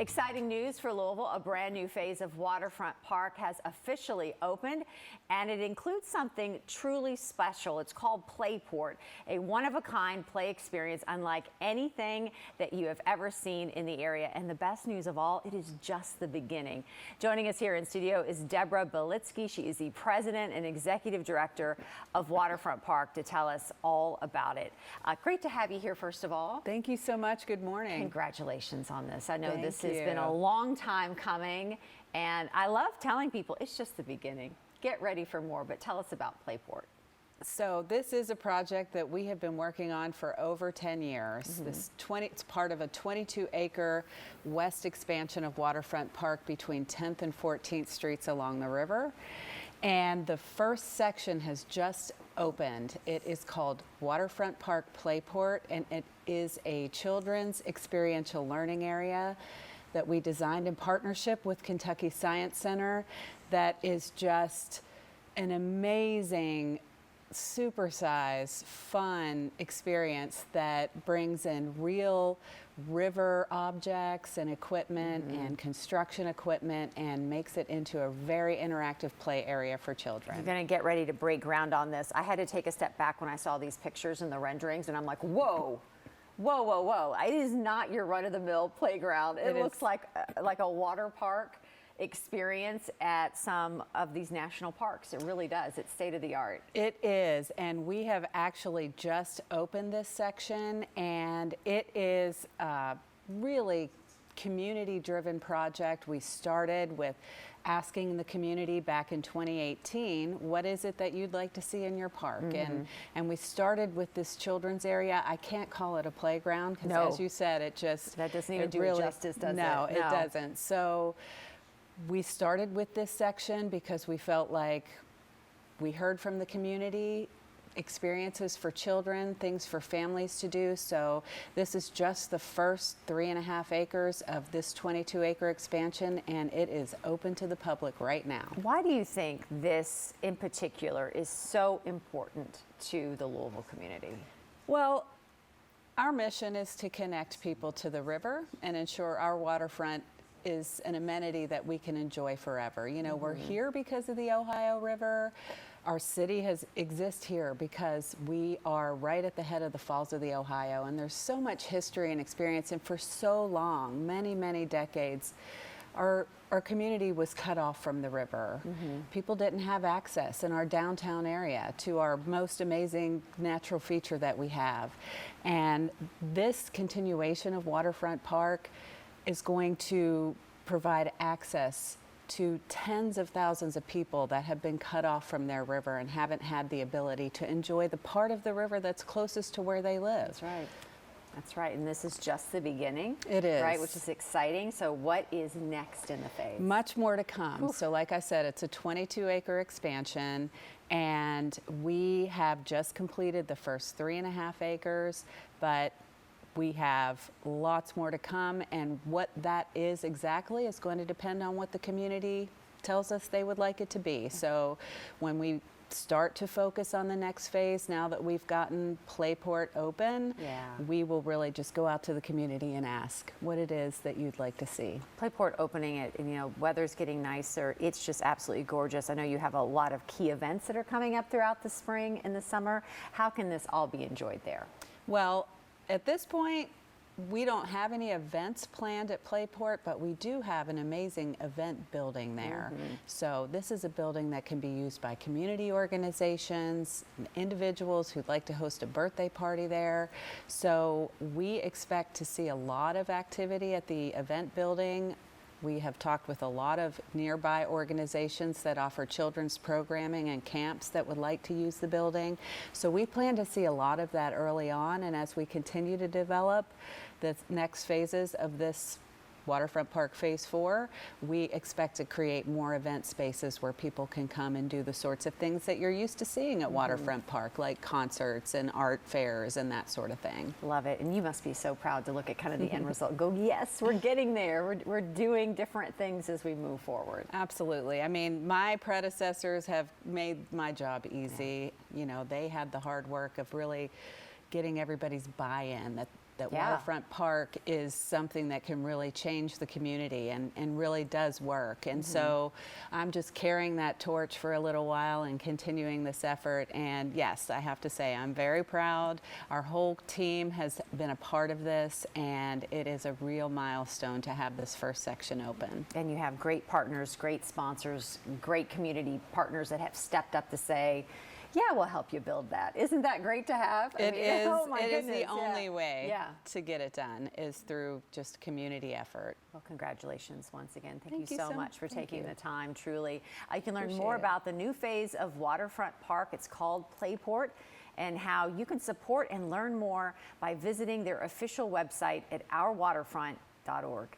Exciting news for Louisville. A brand new phase of Waterfront Park has officially opened, and it includes something truly special. It's called Playport, a one-of-a-kind play experience unlike anything that you have ever seen in the area. And the best news of all, it is just the beginning. Joining us here in studio is Deborah Belitsky. She is the president and executive director of Waterfront Park to tell us all about it. Great to have you here, first of all. Thank you so much. Good morning. Congratulations on this. I know this Thank has been a long time coming, and I love telling people it's just the beginning. Get ready for more, but tell us about Playport. So this is a project that we have been working on for over 10 years. It's part of a 22-acre west expansion of Waterfront Park between 10th and 14th Streets along the river. And the first section has just opened. It is called Waterfront Park Playport, and it is a children's experiential learning area that we designed in partnership with Kentucky Science Center that is just an amazing, supersized, fun experience that brings in real river objects and equipment and construction equipment and makes it into a very interactive play area for children. You're going to get ready to break ground on this. I had to take a step back when I saw these pictures and the renderings, and I'm like, whoa. Whoa, whoa, whoa. It is not your run-of-the-mill playground. It looks like a water park experience at some of these national parks. It really does. It's state-of-the-art. It is, and we have actually just opened this section, and it is a really community-driven project. We started with asking the community back in 2018, what is it that you'd like to see in your park? And we started with this children's area. I can't call it a playground because, as you said, it just... That doesn't even do it justice, does it? No, it doesn't. So we started with this section because we felt like we heard from the community, experiences for children, things for families to do. So this is just the first 3.5 acres of this 22-acre expansion, and it is open to the public right now. Why do you think this in particular is so important to the Louisville community? Well, our mission is to connect people to the river and ensure our waterfront is an amenity that we can enjoy forever. You know, we're here because of the Ohio River. Our city exists here because we are right at the head of the Falls of the Ohio, and there's so much history and experience, and for so long, many, many decades, our community was cut off from the river. People didn't have access in our downtown area to our most amazing natural feature that we have. And this continuation of Waterfront Park is going to provide access to tens of thousands of people that have been cut off from their river and haven't had the ability to enjoy the part of the river that's closest to where they live. That's right. That's right. And this is just the beginning. It is. Right, which is exciting. So what is next in the phase? Much more to come. So like I said, it's a 22-acre expansion, and we have just completed the first 3.5 acres, but we have lots more to come, and what that is exactly is going to depend on what the community tells us they would like it to be. So when we start to focus on the next phase, now that we've gotten Playport open, we will really just go out to the community and ask what it is that you'd like to see. Playport opening it, and, you know, weather's getting nicer. It's just absolutely gorgeous. I know you have a lot of key events that are coming up throughout the spring and the summer. How can this all be enjoyed there? Well, at this point, we don't have any events planned at Playport, but we do have an amazing event building there. So this is a building that can be used by community organizations, individuals who'd like to host a birthday party there. So we expect to see a lot of activity at the event building. We have talked with a lot of nearby organizations that offer children's programming and camps that would like to use the building. So we plan to see a lot of that early on, and as we continue to develop the next phases of this Waterfront Park Phase 4, we expect to create more event spaces where people can come and do the sorts of things that you're used to seeing at Waterfront Park, like concerts and art fairs and that sort of thing. Love it. And you must be so proud to look at kind of the end result. Go, yes, we're getting there. We're doing different things as we move forward. Absolutely. I mean, my predecessors have made my job easy. You know, they had the hard work of really getting everybody's buy-in, that that Yeah. Waterfront Park is something that can really change the community and really does work. And so I'm just carrying that torch for a little while and continuing this effort. And yes, I have to say I'm very proud. Our whole team has been a part of this, and it is a real milestone to have this first section open. And you have great partners, great sponsors, great community partners that have stepped up to say, yeah, we'll help you build that. Isn't that great to have? It is. Oh my It is goodness, the only way Yeah. to get it done is through just community effort. Well, congratulations once again. Thank Thank you you so so- much for thank taking you. the time, truly. You can learn Appreciate more it. about the new phase of Waterfront Park. It's called Playport, and how you can support and learn more by visiting their official website at ourwaterfront.org.